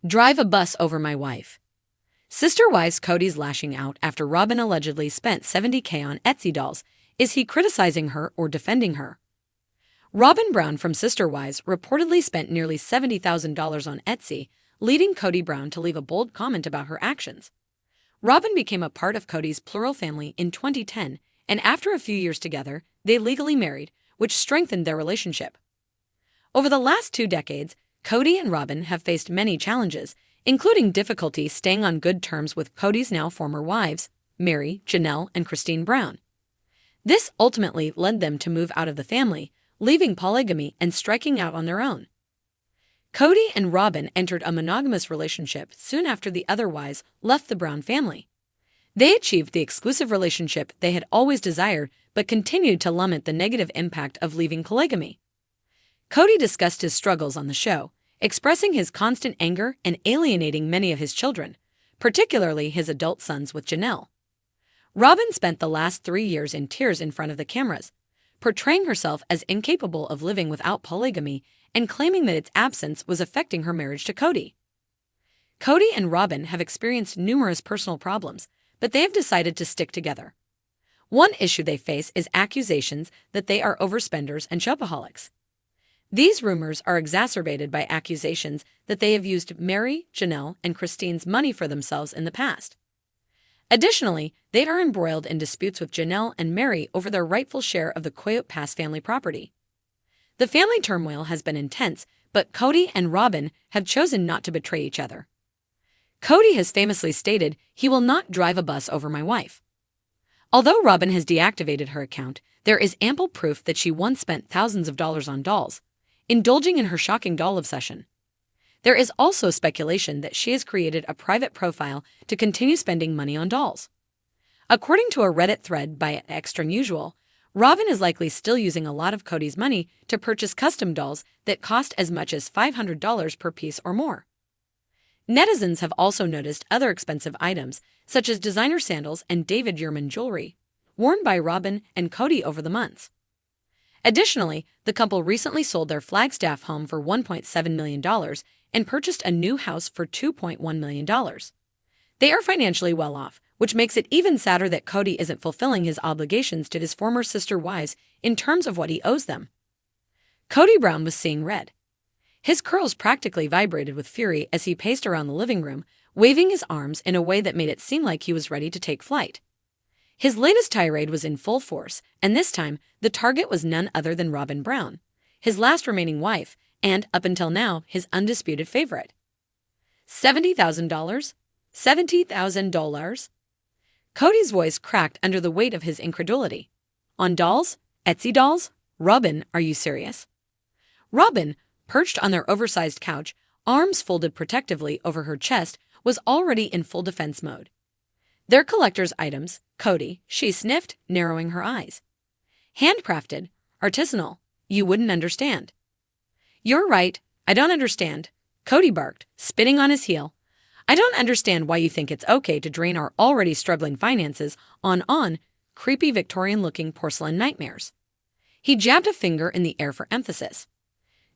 Drive a bus over my wife. Sister wives Kody's lashing out after Robyn allegedly spent $70K on Etsy dolls. Is he criticizing her or defending her? Robyn Brown from Sister Wives reportedly spent nearly $70,000 on Etsy, leading Kody Brown to leave a bold comment about her actions. Robyn became a part of Kody's plural family in 2010, and after a few years together, they legally married, which strengthened their relationship. Over the last 2 decades, Kody and Robyn have faced many challenges, including difficulty staying on good terms with Kody's now former wives, Meri, Janelle, and Cristin Brown. This ultimately led them to move out of the family, leaving polygamy and striking out on their own. Kody and Robyn entered a monogamous relationship soon after the other wives left the Brown family. They achieved the exclusive relationship they had always desired, but continued to lament the negative impact of leaving polygamy. Kody discussed his struggles on the show, expressing his constant anger and alienating many of his children, particularly his adult sons with Janelle. Robyn spent the last 3 years in tears in front of the cameras, portraying herself as incapable of living without polygamy and claiming that its absence was affecting her marriage to Kody. Kody and Robyn have experienced numerous personal problems, but they have decided to stick together. One issue they face is accusations that they are overspenders and shopaholics. These rumors are exacerbated by accusations that they have used Meri, Janelle, and Cristin's money for themselves in the past. Additionally, they are embroiled in disputes with Janelle and Meri over their rightful share of the Coyote Pass family property. The family turmoil has been intense, but Kody and Robyn have chosen not to betray each other. Kody has famously stated, "He will not drive a bus over my wife." Although Robyn has deactivated her account, there is ample proof that she once spent thousands of dollars on dolls, indulging in her shocking doll obsession. There is also speculation that she has created a private profile to continue spending money on dolls. According to a Reddit thread by @extraunusual, Robyn is likely still using a lot of Kody's money to purchase custom dolls that cost as much as $500 per piece or more. Netizens have also noticed other expensive items, such as designer sandals and David Yurman jewelry, worn by Robyn and Kody over the months. Additionally, the couple recently sold their Flagstaff home for $1.7 million and purchased a new house for $2.1 million. They are financially well off, which makes it even sadder that Kody isn't fulfilling his obligations to his former sister wives in terms of what he owes them. Kody Brown was seeing red. His curls practically vibrated with fury as he paced around the living room, waving his arms in a way that made it seem like he was ready to take flight. His latest tirade was in full force, and this time, the target was none other than Robyn Brown, his last remaining wife, and, up until now, his undisputed favorite. $70,000? $70,000? Kody's voice cracked under the weight of his incredulity. On dolls? Etsy dolls? Robyn, are you serious? Robyn, perched on their oversized couch, arms folded protectively over her chest, was already in full defense mode. They're collector's items, Kody, she sniffed, narrowing her eyes. Handcrafted, artisanal, you wouldn't understand. You're right, I don't understand, Kody barked, spitting on his heel. I don't understand why you think it's okay to drain our already struggling finances on creepy Victorian-looking porcelain nightmares. He jabbed a finger in the air for emphasis.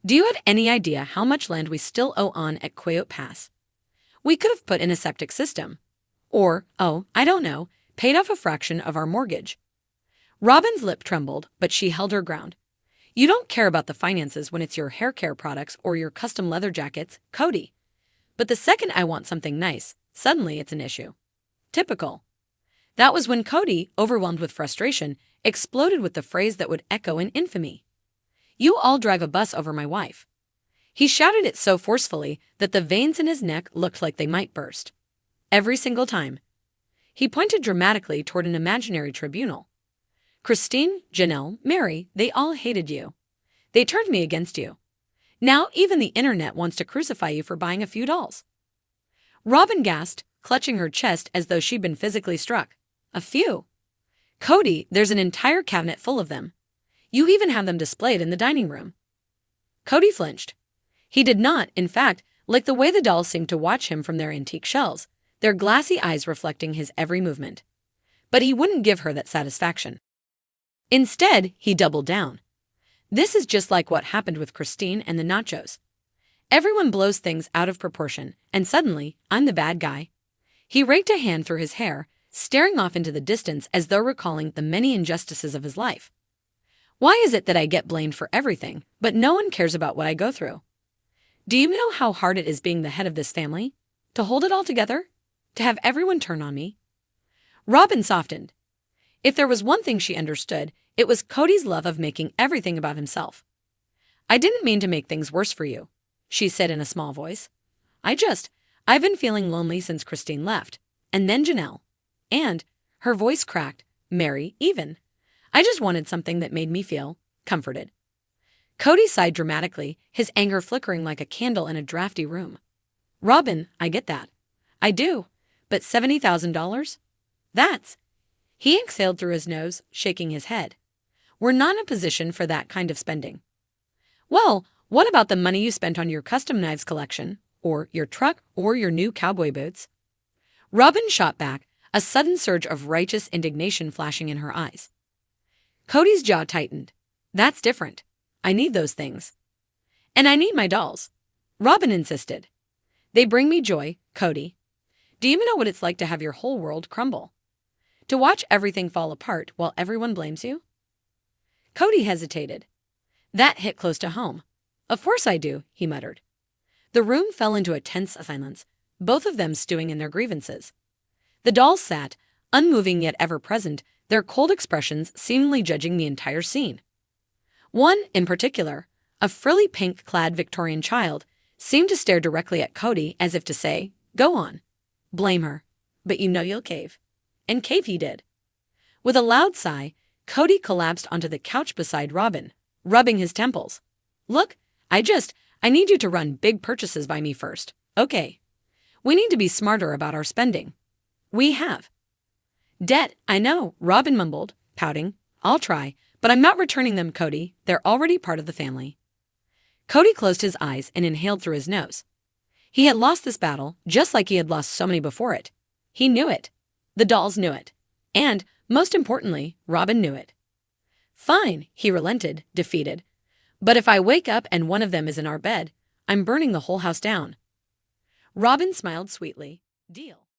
Do you have any idea how much land we still owe on at Coyote Pass? We could have put in a septic system. Or, I don't know, paid off a fraction of our mortgage. Robyn's lip trembled, but she held her ground. You don't care about the finances when it's your hair care products or your custom leather jackets, Kody. But the second I want something nice, suddenly it's an issue. Typical. That was when Kody, overwhelmed with frustration, exploded with the phrase that would echo in infamy. You all drive a bus over my wife. He shouted it so forcefully that the veins in his neck looked like they might burst. Every single time. He pointed dramatically toward an imaginary tribunal. Cristin, Janelle, Meri, they all hated you. They turned me against you. Now even the internet wants to crucify you for buying a few dolls. Robyn gasped, clutching her chest as though she'd been physically struck. A few? Kody, there's an entire cabinet full of them. You even have them displayed in the dining room. Kody flinched. He did not, in fact, like the way the dolls seemed to watch him from their antique shelves, their glassy eyes reflecting his every movement. But he wouldn't give her that satisfaction. Instead, he doubled down. This is just like what happened with Cristin and the nachos. Everyone blows things out of proportion, and suddenly, I'm the bad guy. He raked a hand through his hair, staring off into the distance as though recalling the many injustices of his life. Why is it that I get blamed for everything, but no one cares about what I go through? Do you know how hard it is being the head of this family? To hold it all together? To have everyone turn on me? Robyn softened. If there was one thing she understood, it was Kody's love of making everything about himself. I didn't mean to make things worse for you, she said in a small voice. I've been feeling lonely since Cristin left, and then Janelle. And, her voice cracked, Mary, even. I just wanted something that made me feel comforted. Kody sighed dramatically, his anger flickering like a candle in a drafty room. Robyn, I get that. I do. But $70,000? That's... He exhaled through his nose, shaking his head. We're not in a position for that kind of spending. Well, what about the money you spent on your custom knives collection, or your truck, or your new cowboy boots? Robyn shot back, a sudden surge of righteous indignation flashing in her eyes. Kody's jaw tightened. That's different. I need those things. And I need my dolls. Robyn insisted. They bring me joy, Kody. Do you know what it's like to have your whole world crumble? To watch everything fall apart while everyone blames you? Kody hesitated. That hit close to home. Of course I do, he muttered. The room fell into a tense silence, both of them stewing in their grievances. The dolls sat, unmoving yet ever-present, their cold expressions seemingly judging the entire scene. One, in particular, a frilly pink-clad Victorian child, seemed to stare directly at Kody as if to say, Go on. Blame her. But you know you'll cave. And cave he did. With a loud sigh, Kody collapsed onto the couch beside Robyn, rubbing his temples. Look, I need you to run big purchases by me first, okay? We need to be smarter about our spending. We have. Debt, I know, Robyn mumbled, pouting. I'll try, but I'm not returning them, Kody. They're already part of the family. Kody closed his eyes and inhaled through his nose. He had lost this battle, just like he had lost so many before it. He knew it. The dolls knew it. And, most importantly, Robyn knew it. Fine, he relented, defeated. But if I wake up and one of them is in our bed, I'm burning the whole house down. Robyn smiled sweetly. Deal.